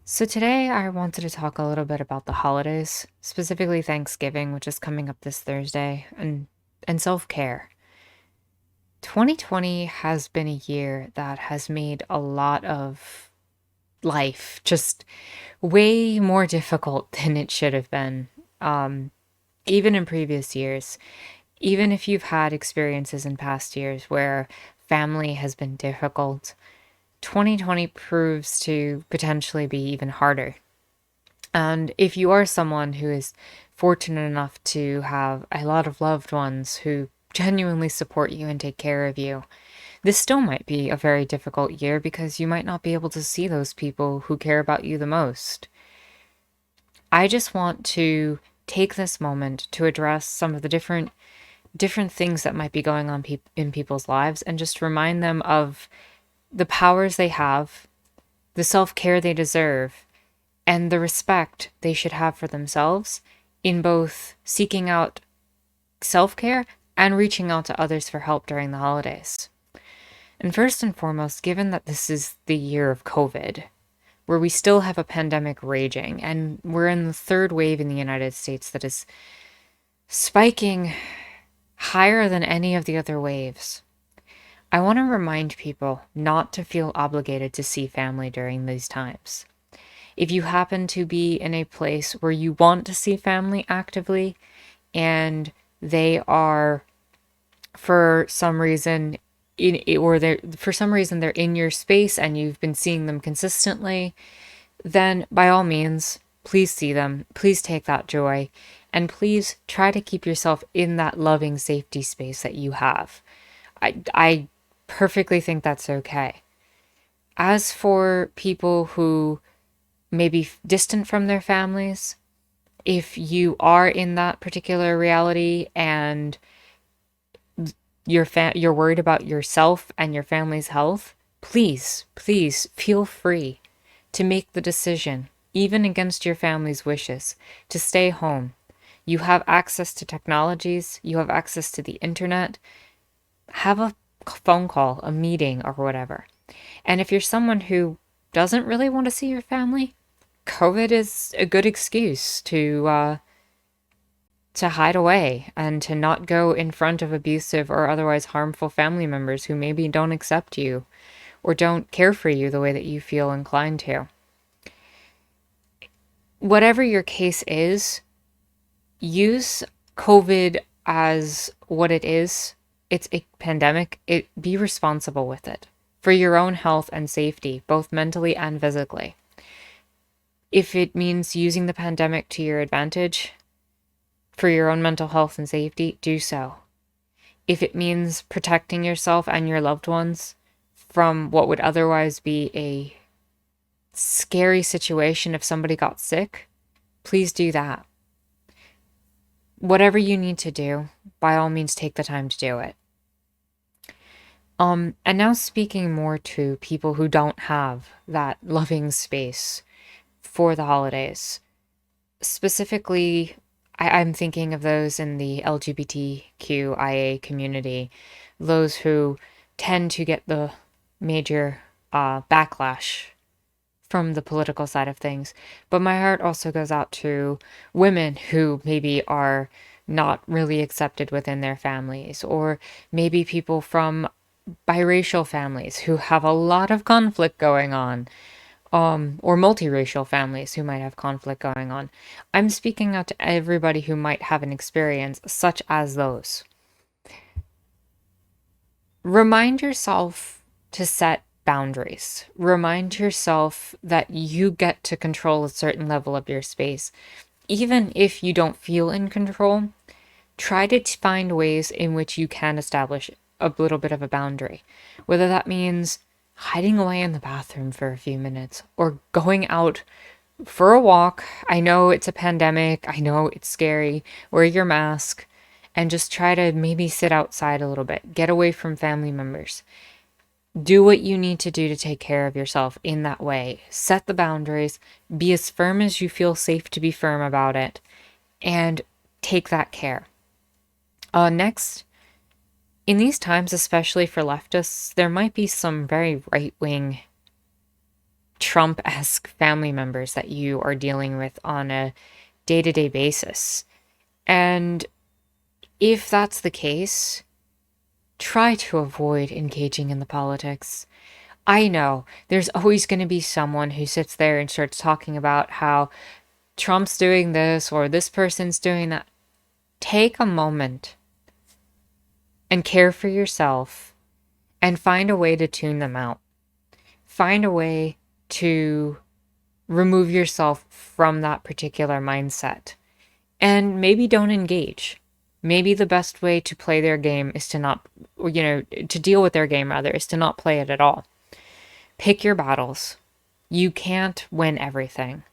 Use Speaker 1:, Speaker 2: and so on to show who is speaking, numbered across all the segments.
Speaker 1: So today I wanted to talk a little bit about the holidays, specifically Thanksgiving, which is coming up this Thursday, and self-care. 2020 has been a year that has made a lot of life just way more difficult than it should have been. Um, Even in previous years, even if you've had experiences in past years where family has been difficult, 2020 proves to potentially be even harder. And if you are someone who is fortunate enough to have a lot of loved ones who genuinely support you and take care of you, this still might be a very difficult year because you might not be able to see those people who care about you the most. I just want to take this moment to address some of the different things that might be going on in people's lives and just remind them of the powers they have, the self-care they deserve, and the respect they should have for themselves in both seeking out self care and reaching out to others for help during the holidays. And first and foremost, given that this is the year of COVID, where we still have a pandemic raging, and we're in the third wave in the United States that is spiking higher than any of the other waves, I want to remind people not to feel obligated to see family during these times. If you happen to be in a place where you want to see family actively and they are for some reason they're in your space and you've been seeing them consistently, then by all means, please see them. Please take that joy and please try to keep yourself in that loving safety space that you have. I perfectly think that's okay. As for people who may be distant from their families, if you are in that particular reality and you're worried about yourself and your family's health, please feel free to make the decision, even against your family's wishes, to stay home. You have access to technologies, you have access to the internet. Have a phone call, a meeting, or whatever. And if you're someone who doesn't really want to see your family, COVID is a good excuse to hide away and to not go in front of abusive or otherwise harmful family members who maybe don't accept you or don't care for you the way that you feel inclined to. Whatever your case is, use COVID as what it is. It's a pandemic. Be responsible with it for your own health and safety, both mentally and physically. If it means using the pandemic to your advantage for your own mental health and safety, do so. If it means protecting yourself and your loved ones from what would otherwise be a scary situation if somebody got sick, please do that. Whatever you need to do, by all means, take the time to do it. And now speaking more to people who don't have that loving space for the holidays. Specifically, I'm thinking of those in the LGBTQIA community, those who tend to get the major backlash from the political side of things. But my heart also goes out to women who maybe are not really accepted within their families, or maybe people from biracial families who have a lot of conflict going on, or multiracial families who might have conflict going on. I'm speaking out to everybody who might have an experience such as those. Remind yourself to set boundaries. Remind yourself that you get to control a certain level of your space. Even if you don't feel in control, try to find ways in which you can establish a little bit of a boundary. Whether that means hiding away in the bathroom for a few minutes or going out for a walk. I know it's a pandemic. I know it's scary. Wear your mask and just try to maybe sit outside a little bit. Get away from family members. Do what you need to do to take care of yourself in that way. Set the boundaries. Be as firm as you feel safe to be firm about it. And take that care. Next, in these times, especially for leftists, there might be some very right wing Trump-esque family members that you are dealing with on a day-to-day basis. And if that's the case, try to avoid engaging in the politics. I know there's always going to be someone who sits there and starts talking about how Trump's doing this or this person's doing that. Take a moment and care for yourself and find a way to tune them out. Find a way to remove yourself from that particular mindset. And maybe don't engage. Maybe the best way to play their game is to not, to deal with their game rather, is to not play it at all. Pick your battles. You can't win everything.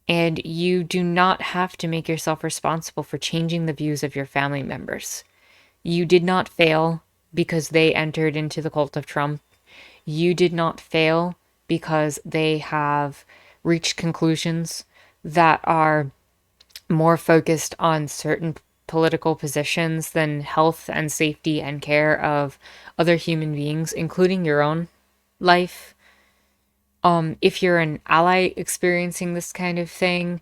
Speaker 1: And you do not have to make yourself responsible for changing the views of your family members. You did not fail because they entered into the cult of Trump. You did not fail because they have reached conclusions that are more focused on certain political positions than health and safety and care of other human beings, including your own life. If you're an ally experiencing this kind of thing,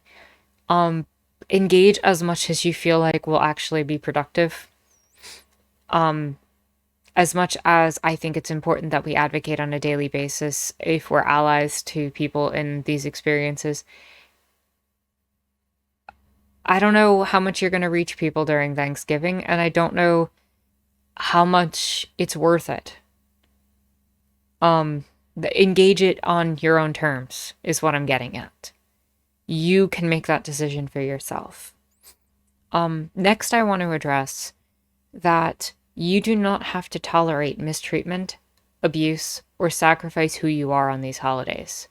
Speaker 1: engage as much as you feel like will actually be productive. As much as I think it's important that we advocate on a daily basis if we're allies to people in these experiences, I don't know how much you're going to reach people during Thanksgiving, and I don't know how much it's worth it. Engage it on your own terms is what I'm getting at. You can make that decision for yourself. Next, I want to address that you do not have to tolerate mistreatment, abuse, or sacrifice who you are on these holidays.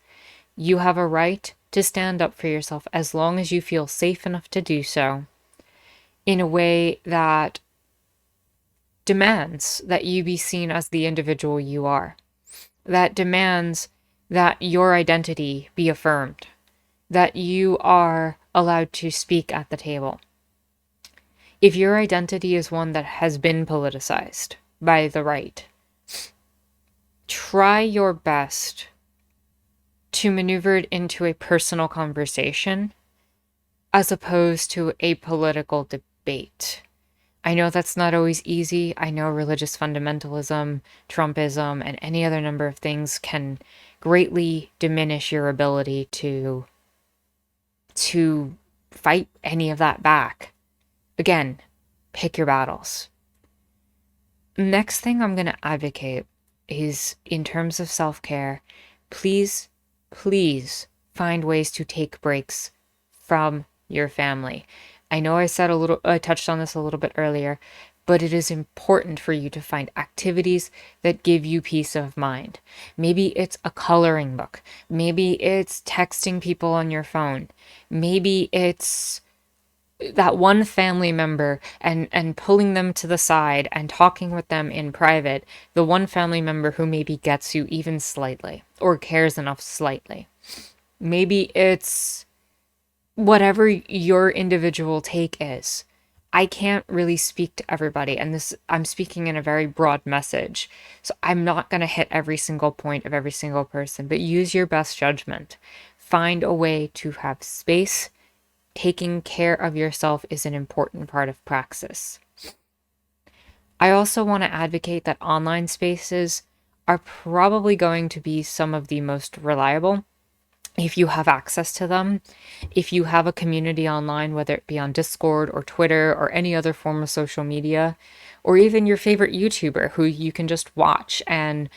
Speaker 1: You have a right to stand up for yourself as long as you feel safe enough to do so in a way that demands that you be seen as the individual you are, that demands that your identity be affirmed, that you are allowed to speak at the table. If your identity is one that has been politicized by the right, try your best to maneuver it into a personal conversation as opposed to a political debate. I know that's not always easy. I know religious fundamentalism, Trumpism, and any other number of things can greatly diminish your ability to fight any of that back. Again, pick your battles. Next thing I'm going to advocate is in terms of self-care, please find ways to take breaks from your family. I know I touched on this a little bit earlier, but it is important for you to find activities that give you peace of mind. Maybe it's a coloring book. Maybe it's texting people on your phone. Maybe it's that one family member and pulling them to the side and talking with them in private, the one family member who maybe gets you even slightly or cares enough slightly. Maybe it's whatever your individual take is. I can't really speak to everybody, and I'm speaking in a very broad message, so I'm not going to hit every single point of every single person, but use your best judgment. Find a way to have space. Taking care of yourself is an important part of praxis. I also want to advocate that online spaces are probably going to be some of the most reliable if you have access to them. If you have a community online, whether it be on Discord or Twitter or any other form of social media, or even your favorite YouTuber who you can just watch and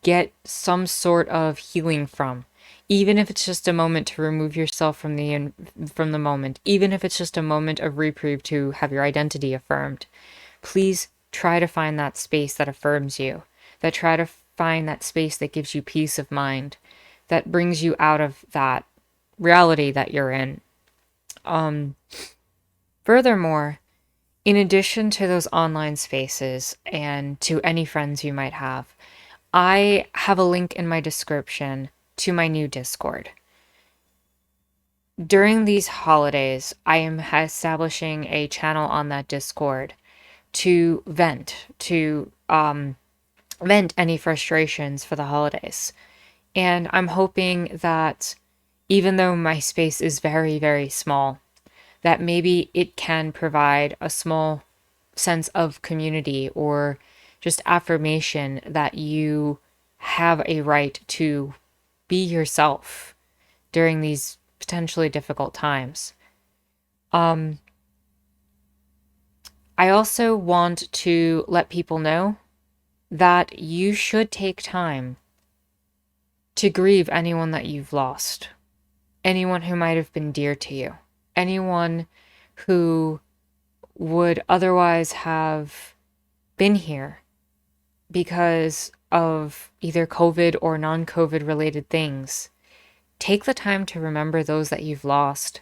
Speaker 1: get some sort of healing from. Even if it's just a moment to remove yourself from the moment, even if it's just a moment of reprieve to have your identity affirmed, please try to find that space that affirms you, try to find that space that gives you peace of mind, that brings you out of that reality that you're in. Furthermore, in addition to those online spaces and to any friends you might have, I have a link in my description to my new Discord. During these holidays, I am establishing a channel on that Discord to vent any frustrations for the holidays. And I'm hoping that even though my space is very, very small, that maybe it can provide a small sense of community or just affirmation that you have a right to be yourself during these potentially difficult times. Um, I also want to let people know that you should take time to grieve anyone that you've lost, anyone who might have been dear to you, anyone who would otherwise have been here because of either COVID or non COVID related things. Take the time to remember those that you've lost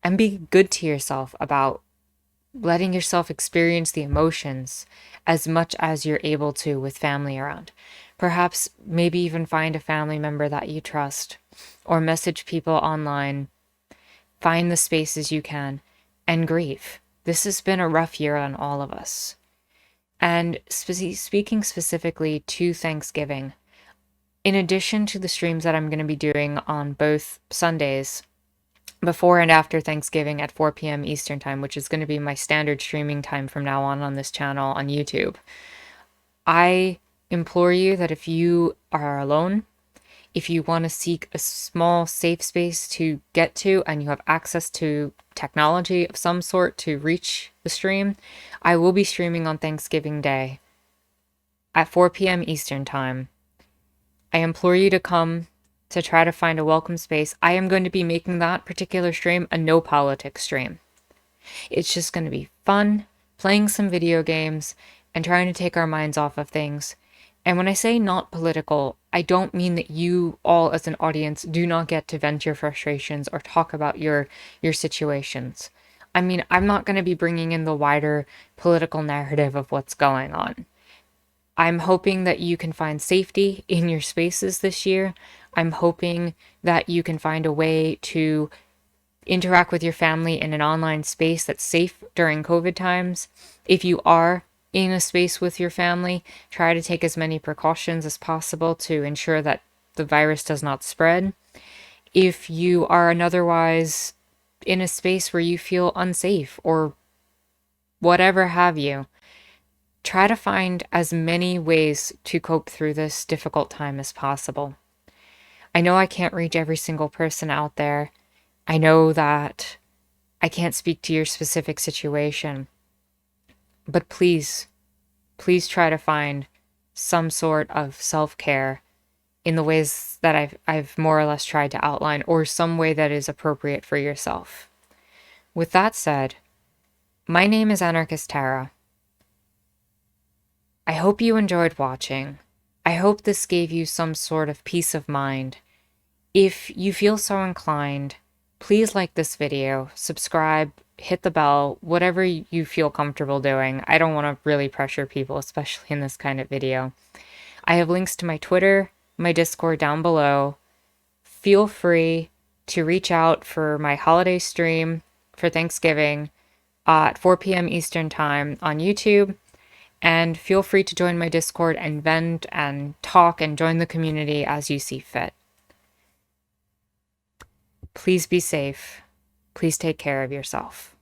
Speaker 1: and be good to yourself about letting yourself experience the emotions as much as you're able to with family around. Perhaps maybe even find a family member that you trust or message people online. Find the spaces you can and grieve. This has been a rough year on all of us. And speaking specifically to Thanksgiving, in addition to the streams that I'm going to be doing on both Sundays, before and after Thanksgiving at 4 p.m. Eastern Time, which is going to be my standard streaming time from now on this channel on YouTube, I implore you that if you are alone, if you want to seek a small safe space to get to and you have access to technology of some sort to reach the stream, I will be streaming on Thanksgiving Day at 4 p.m. Eastern Time. I implore you to come to try to find a welcome space. I am going to be making that particular stream a no politics stream. It's just going to be fun, playing some video games, and trying to take our minds off of things. And when I say not political, I don't mean that you all as an audience do not get to vent your frustrations or talk about your situations. I mean, I'm not going to be bringing in the wider political narrative of what's going on. I'm hoping that you can find safety in your spaces this year. I'm hoping that you can find a way to interact with your family in an online space that's safe during COVID times. If you are in a space with your family, try to take as many precautions as possible to ensure that the virus does not spread. If you are otherwise in a space where you feel unsafe or whatever have you, try to find as many ways to cope through this difficult time as possible. I know I can't reach every single person out there. I know that I can't speak to your specific situation, but please, please try to find some sort of self-care in the ways that I've more or less tried to outline, or some way that is appropriate for yourself. With that said, my name is Anarchist Tara. I hope you enjoyed watching. I hope this gave you some sort of peace of mind. If you feel so inclined, please like this video, subscribe, hit the bell, whatever you feel comfortable doing. I don't want to really pressure people, especially in this kind of video. I have links to my Twitter, my Discord down below. Feel free to reach out for my holiday stream for Thanksgiving at 4 p.m. Eastern Time on YouTube. And feel free to join my Discord and vent and talk and join the community as you see fit. Please be safe. Please take care of yourself.